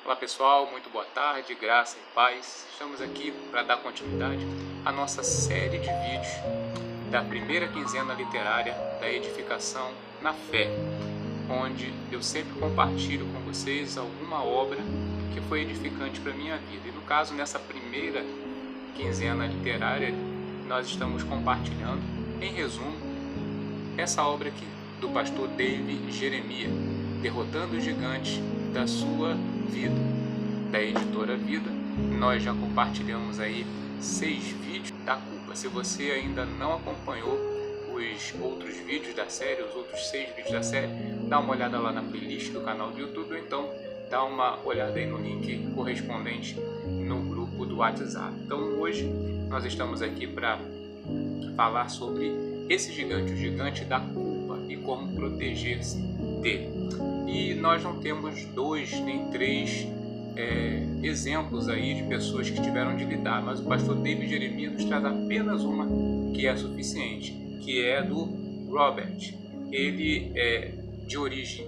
Olá pessoal, muito boa tarde, graça e paz. Estamos aqui para dar continuidade à nossa série de vídeos da primeira quinzena literária da edificação na fé, onde eu sempre compartilho com vocês alguma obra que foi edificante para a minha vida. E no caso, nessa primeira quinzena literária, nós estamos compartilhando, em resumo, essa obra aqui do pastor David Jeremias, Derrotando os Gigantes da Sua Vida, da editora Vida. Nós já compartilhamos aí 6 vídeos da culpa. Se você ainda não acompanhou os outros vídeos da série, os outros 6 vídeos da série, dá uma olhada lá na playlist do canal do YouTube, ou então dá uma olhada aí no link correspondente no grupo do WhatsApp. Então hoje nós estamos aqui para falar sobre esse gigante, o gigante da culpa, e como proteger-se dele. E nós não temos 2 nem 3 exemplos aí de pessoas que tiveram de lidar, mas o pastor David Jeremias nos traz apenas uma que é suficiente, que é do Robert. Ele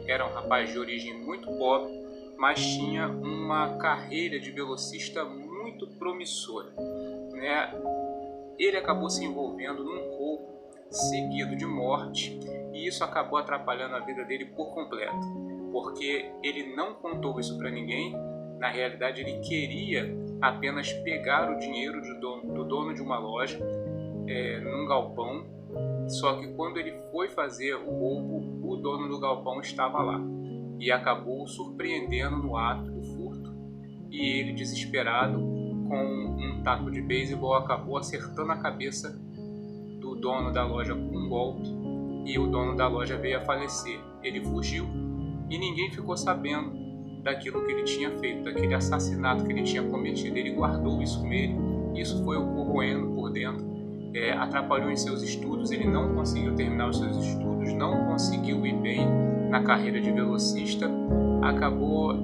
era um rapaz de origem muito pobre, mas tinha uma carreira de velocista muito promissora, né? Ele acabou se envolvendo num roubo seguido de morte, e isso acabou atrapalhando a vida dele por completo, porque ele não contou isso para ninguém. Na realidade, ele queria apenas pegar o dinheiro do dono de uma loja num galpão, só que quando ele foi fazer o roubo, o dono do galpão estava lá e acabou surpreendendo no ato do furto, e ele, desesperado, com um taco de beisebol, acabou acertando a cabeça do dono da loja com um golpe, e o dono da loja veio a falecer. Ele fugiu e ninguém ficou sabendo daquilo que ele tinha feito, daquele assassinato que ele tinha cometido. Ele guardou isso com ele, isso foi o corroendo por dentro, atrapalhou em seus estudos. Ele não conseguiu terminar os seus estudos, não conseguiu ir bem na carreira de velocista, acabou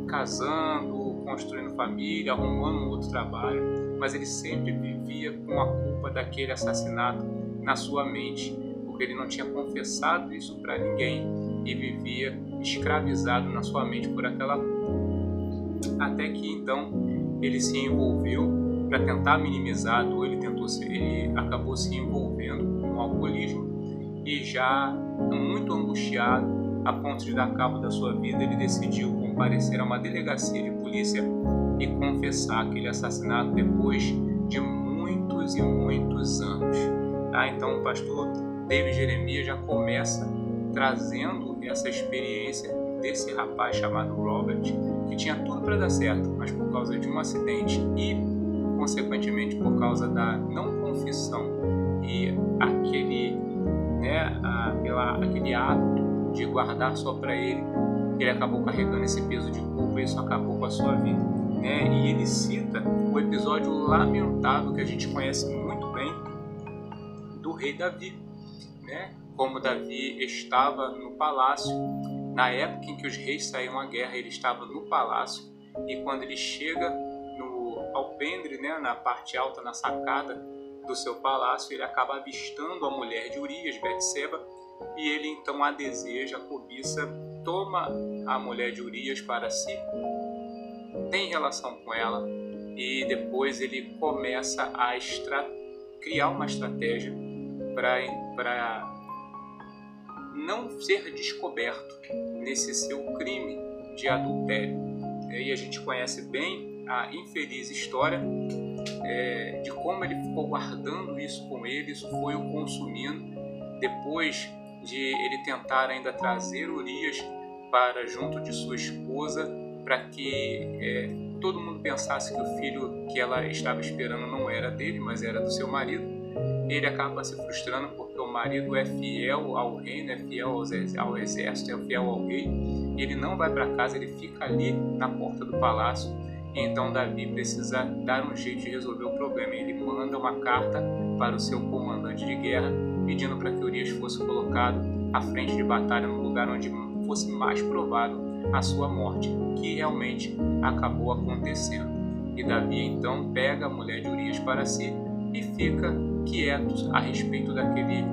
casando, construindo família, arrumando um outro trabalho, mas ele sempre vivia com a culpa daquele assassinato na sua mente, porque ele não tinha confessado isso para ninguém e vivia escravizado na sua mente por aquela culpa. Até que então ele se envolveu para tentar minimizar a dor. Ele acabou se envolvendo no alcoolismo, e já muito angustiado, a ponto de dar cabo da sua vida, ele decidiu comparecer a uma delegacia de polícia e confessar aquele assassinato depois de muitos e muitos anos. Então o pastor David Jeremias já começa trazendo essa experiência desse rapaz chamado Robert, que tinha tudo para dar certo, mas por causa de um acidente e, consequentemente, por causa da não confissão e aquele hábito de guardar só para ele, ele acabou carregando esse peso de culpa, e isso acabou com a sua vida, né? E ele cita o episódio lamentável que a gente conhece muito bem do rei Davi, né? Como Davi estava no palácio, na época em que os reis saíam à guerra, ele estava no palácio, e quando ele chega no alpendre, né, na parte alta, na sacada do seu palácio, ele acaba avistando a mulher de Urias, Betseba, e ele então a deseja, a cobiça, toma a mulher de Urias para si, tem relação com ela, e depois ele começa a criar uma estratégia para não ser descoberto nesse seu crime de adultério. E a gente conhece bem a infeliz história de como ele ficou guardando isso com ele, isso foi o consumindo. Depois de ele tentar ainda trazer Urias para junto de sua esposa, para que todo mundo pensasse que o filho que ela estava esperando não era dele, mas era do seu marido, ele acaba se frustrando, porque o marido é fiel ao reino, é fiel ao exército, é fiel ao rei, e ele não vai para casa, ele fica ali na porta do palácio. E então Davi precisa dar um jeito de resolver o problema. Ele manda uma carta para o seu comandante de guerra, pedindo para que Urias fosse colocado à frente de batalha, no lugar onde fosse mais provável a sua morte, que realmente acabou acontecendo. E Davi então pega a mulher de Urias para si e fica quieto a respeito daquele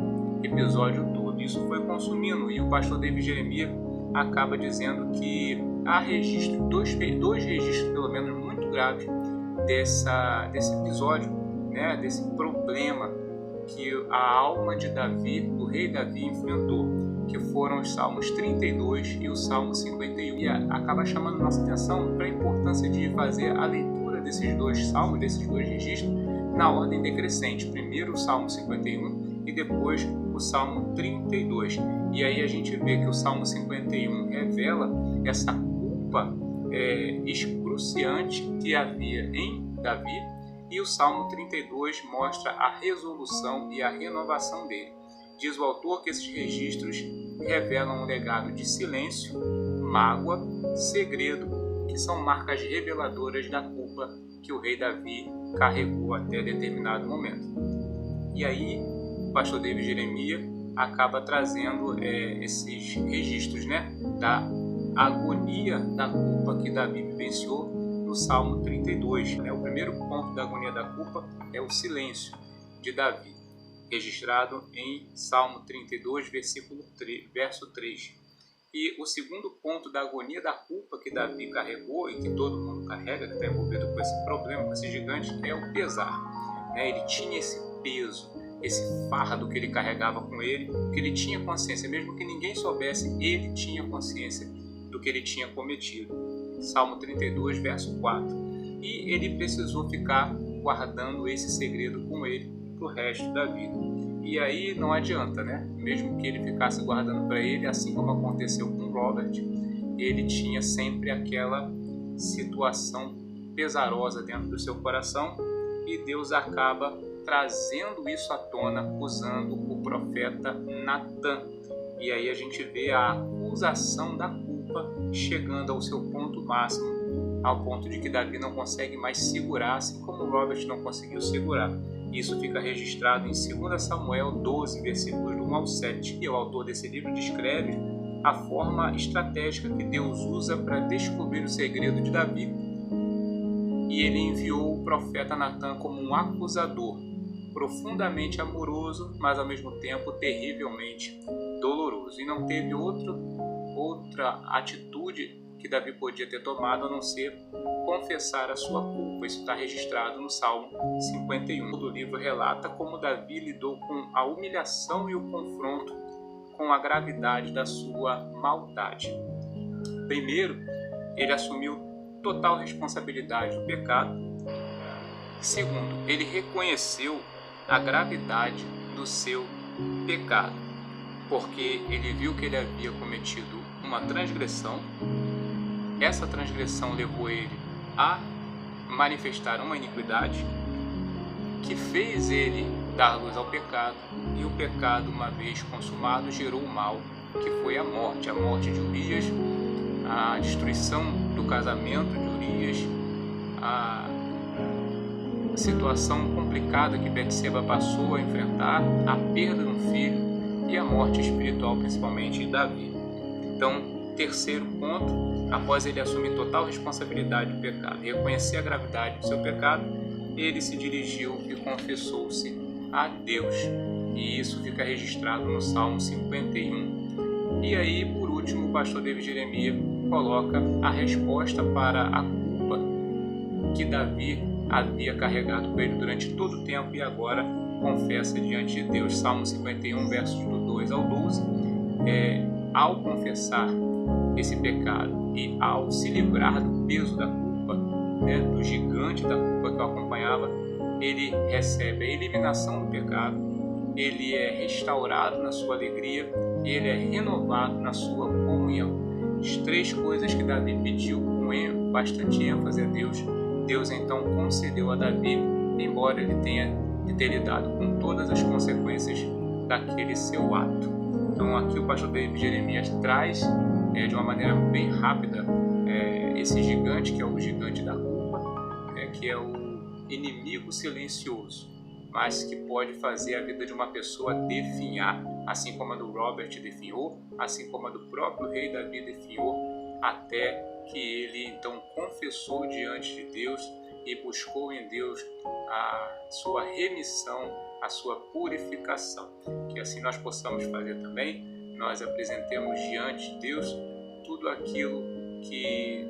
episódio todo. Isso foi consumindo, e o pastor David Jeremias acaba dizendo que há registro, dois registros pelo menos muito graves desse episódio, né, desse problema que a alma de Davi, do rei Davi, enfrentou, que foram os Salmos 32 e o Salmo 51. E acaba chamando nossa atenção para a importância de fazer a leitura desses dois salmos, desses dois registros, na ordem decrescente. Primeiro o Salmo 51 e depois o Salmo 32. E aí a gente vê que o Salmo 51 revela essa culpa excruciante que havia em Davi, e o Salmo 32 mostra a resolução e a renovação dele. Diz o autor que esses registros revelam um legado de silêncio, mágoa, segredo, que são marcas reveladoras da culpa que o rei Davi carregou até determinado momento. E aí, o pastor David Jeremias acaba trazendo esses registros, né, da agonia da culpa que Davi vivenciou no Salmo 32. O primeiro ponto da agonia da culpa é o silêncio de Davi, registrado em Salmo 32, verso 3. E o segundo ponto da agonia da culpa que Davi carregou e que todo mundo carrega, que está envolvido com esse problema, com esse gigante, é o pesar. Ele tinha esse peso, esse fardo que ele carregava com ele, que ele tinha consciência, mesmo que ninguém soubesse, ele tinha consciência do que ele tinha cometido. Salmo 32, verso 4. E ele precisou ficar guardando esse segredo com ele para o resto da vida. E aí não adianta, né? Mesmo que ele ficasse guardando para ele, assim como aconteceu com Robert, ele tinha sempre aquela situação pesarosa dentro do seu coração, e Deus acaba trazendo isso à tona usando o profeta Natan. E aí a gente vê a acusação da culpa chegando ao seu ponto máximo, ao ponto de que Davi não consegue mais segurar, assim como Robert não conseguiu segurar. Isso fica registrado em 2 Samuel 12, versículos do 1 ao 7. E o autor desse livro descreve a forma estratégica que Deus usa para descobrir o segredo de Davi. E ele enviou o profeta Natan como um acusador, profundamente amoroso, mas ao mesmo tempo terrivelmente doloroso. E não teve outra atitude que Davi podia ter tomado a não ser confessar a sua culpa. Isso está registrado no Salmo 51. O livro relata como Davi lidou com a humilhação e o confronto com a gravidade da sua maldade. Primeiro, ele assumiu total responsabilidade do pecado. Segundo, ele reconheceu a gravidade do seu pecado, porque ele viu que ele havia cometido uma transgressão. Essa transgressão levou ele a manifestar uma iniquidade que fez ele dar luz ao pecado, e o pecado, uma vez consumado, gerou o mal, que foi a morte de Urias, a destruição do casamento de Urias, a situação complicada que Betseba passou a enfrentar, a perda do filho e a morte espiritual, principalmente de Davi. Então, terceiro ponto, após ele assumir total responsabilidade do pecado e reconhecer a gravidade do seu pecado, ele se dirigiu e confessou-se a Deus. E isso fica registrado no Salmo 51. E aí, por último, o pastor David Jeremias coloca a resposta para a culpa que Davi havia carregado com ele durante todo o tempo e agora confessa diante de Deus. Salmo 51, versos do 2 ao 12. Ao confessar esse pecado e ao se livrar do peso da culpa, do gigante da culpa que o acompanhava, ele recebe a eliminação do pecado, ele é restaurado na sua alegria, ele é renovado na sua comunhão. As três coisas que Davi pediu com bastante ênfase a Deus, Deus então concedeu a Davi, embora ele tenha de ter lidado com todas as consequências daquele seu ato. Então aqui o pastor David Jeremias traz de uma maneira bem rápida esse gigante, que é o gigante da culpa, que é o inimigo silencioso, mas que pode fazer a vida de uma pessoa definhar, assim como a do Robert definhou, assim como a do próprio rei Davi definhou, até que ele então confessou diante de Deus e buscou em Deus a sua remissão, a sua purificação. Que assim nós possamos fazer também, nós apresentemos diante de Deus tudo aquilo que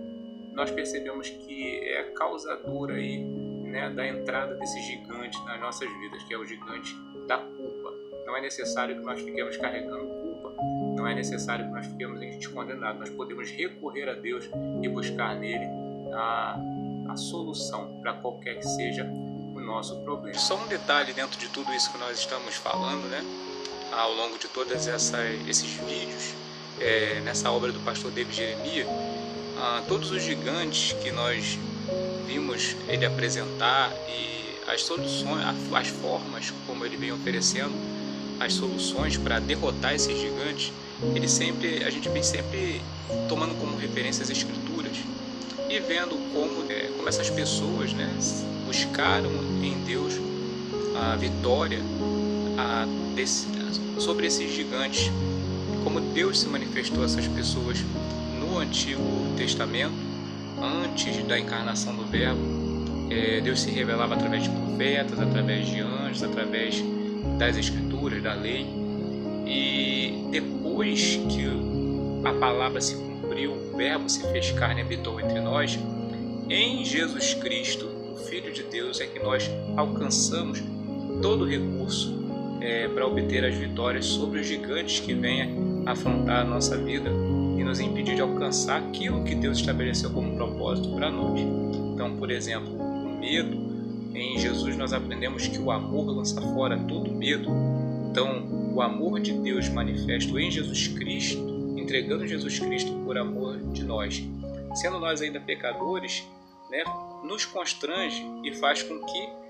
nós percebemos que é a causadora aí, né, da entrada desse gigante nas nossas vidas, que é o gigante da culpa. Não é necessário que nós fiquemos carregando culpa, não é necessário que nós fiquemos em gente condenado. Nós podemos recorrer a Deus e buscar nele a solução para qualquer que seja o nosso problema. Só um detalhe dentro de tudo isso que nós estamos falando, né, ao longo de todos esses vídeos, nessa obra do pastor David Jeremias, todos os gigantes que nós vimos ele apresentar e as soluções, as formas como ele vem oferecendo as soluções para derrotar esses gigantes, a gente vem sempre tomando como referência as escrituras e vendo como essas pessoas, né, buscaram em Deus a vitória sobre esses gigantes, como Deus se manifestou a essas pessoas no Antigo Testamento, antes da encarnação do Verbo. Deus se revelava através de profetas, através de anjos, através das Escrituras, da lei. E depois que a palavra se cumpriu, o Verbo se fez carne e habitou entre nós, em Jesus Cristo, o Filho de Deus, é que nós alcançamos todo o recurso para obter as vitórias sobre os gigantes que venham afrontar a nossa vida e nos impedir de alcançar aquilo que Deus estabeleceu como propósito para nós. Então, por exemplo, o medo, em Jesus nós aprendemos que o amor lança fora todo medo. Então, o amor de Deus manifesto em Jesus Cristo, entregando Jesus Cristo por amor de nós, sendo nós ainda pecadores, né, nos constrange e faz com que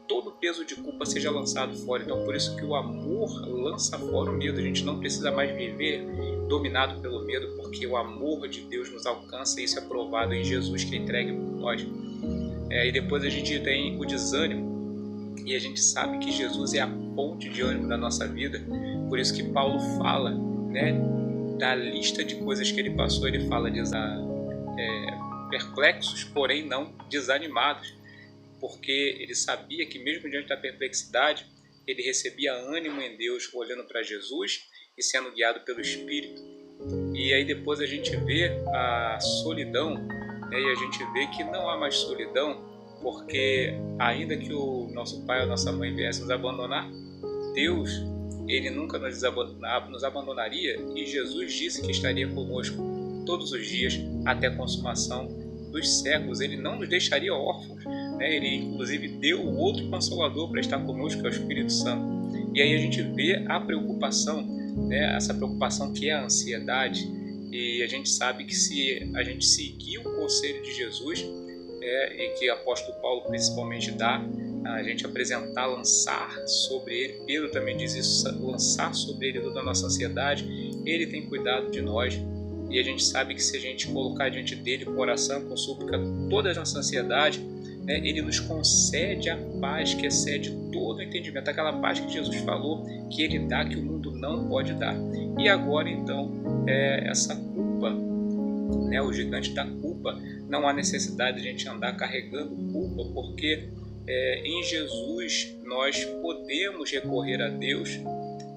todo o peso de culpa seja lançado fora. Então, por isso que o amor lança fora o medo. A gente não precisa mais viver dominado pelo medo, porque o amor de Deus nos alcança, e isso é provado em Jesus, que é entregue por nós. E depois a gente tem o desânimo, e a gente sabe que Jesus é a fonte de ânimo da nossa vida. Por isso que Paulo fala, né, da lista de coisas que ele passou. Ele fala de perplexos, porém não desanimados, porque ele sabia que mesmo diante da perplexidade, ele recebia ânimo em Deus, olhando para Jesus e sendo guiado pelo Espírito. E aí depois a gente vê a solidão, né, e a gente vê que não há mais solidão, porque ainda que o nosso pai ou nossa mãe viesse nos abandonar, Deus, ele nunca nos abandonaria, e Jesus disse que estaria conosco todos os dias até a consumação dos séculos. Ele não nos deixaria órfãos, né? Ele inclusive deu o outro Consolador para estar conosco, que é o Espírito Santo. E aí a gente vê a preocupação, né? Essa preocupação que é a ansiedade, e a gente sabe que se a gente seguir o conselho de Jesus, e que o apóstolo Paulo principalmente dá, a gente apresentar, lançar sobre ele, Pedro também diz isso, lançar sobre ele toda a nossa ansiedade, ele tem cuidado de nós. E a gente sabe que se a gente colocar diante dele com oração, com súplica, toda a nossa ansiedade, né, ele nos concede a paz que excede todo o entendimento, aquela paz que Jesus falou que ele dá, que o mundo não pode dar. E agora então, essa culpa, né, o gigante da culpa, não há necessidade de a gente andar carregando culpa, porque em Jesus nós podemos recorrer a Deus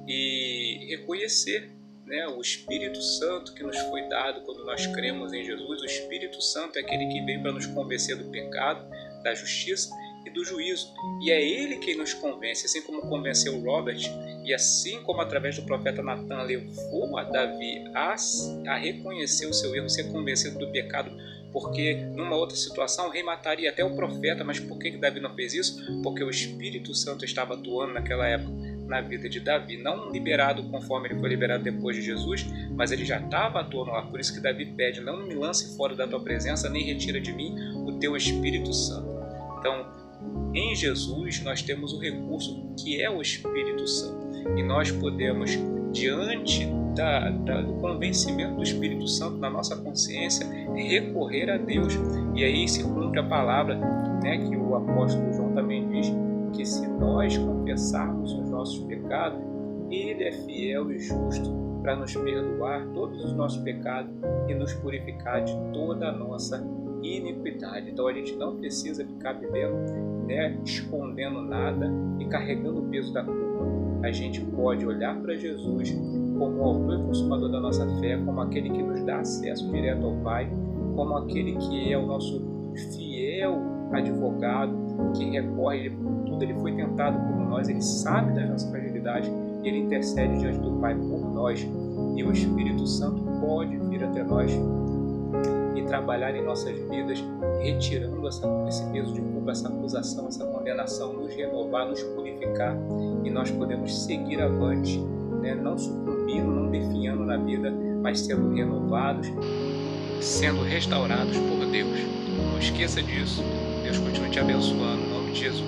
e reconhecer, né, o Espírito Santo que nos foi dado quando nós cremos em Jesus. O Espírito Santo é aquele que veio para nos convencer do pecado, da justiça e do juízo. E é ele quem nos convence, assim como convenceu Robert, e assim como através do profeta Natan levou a Davi a reconhecer o seu erro, ser convencido do pecado, porque numa outra situação o rei mataria até o profeta. Mas por que Davi não fez isso? Porque o Espírito Santo estava atuando naquela época na vida de Davi, não liberado conforme ele foi liberado depois de Jesus, mas ele já estava atuando lá. Por isso que Davi pede: não me lance fora da tua presença, nem retira de mim o teu Espírito Santo. Então, em Jesus nós temos o recurso que é o Espírito Santo, e nós podemos, diante do convencimento do Espírito Santo na nossa consciência, recorrer a Deus. E aí se cumpre a palavra, né, que o apóstolo João também diz, que se nós confessarmos os nossos pecados, ele é fiel e justo para nos perdoar todos os nossos pecados e nos purificar de toda a nossa iniquidade. Então a gente não precisa ficar vivendo, né, escondendo nada e carregando o peso da culpa. A gente pode olhar para Jesus, como o autor e consumador da nossa fé, como aquele que nos dá acesso direto ao Pai, como aquele que é o nosso fiel advogado, que recorre por tudo. Ele foi tentado como nós, ele sabe da nossa fragilidade, ele intercede diante do Pai por nós, e o Espírito Santo pode vir até nós e trabalhar em nossas vidas, retirando esse peso de culpa, essa acusação, essa condenação, nos renovar, nos purificar, e nós podemos seguir avante, né? Não sucumbindo, não definhando na vida, mas sendo renovados, sendo restaurados por Deus. Não esqueça disso. Deus continue te abençoando, em nome de Jesus.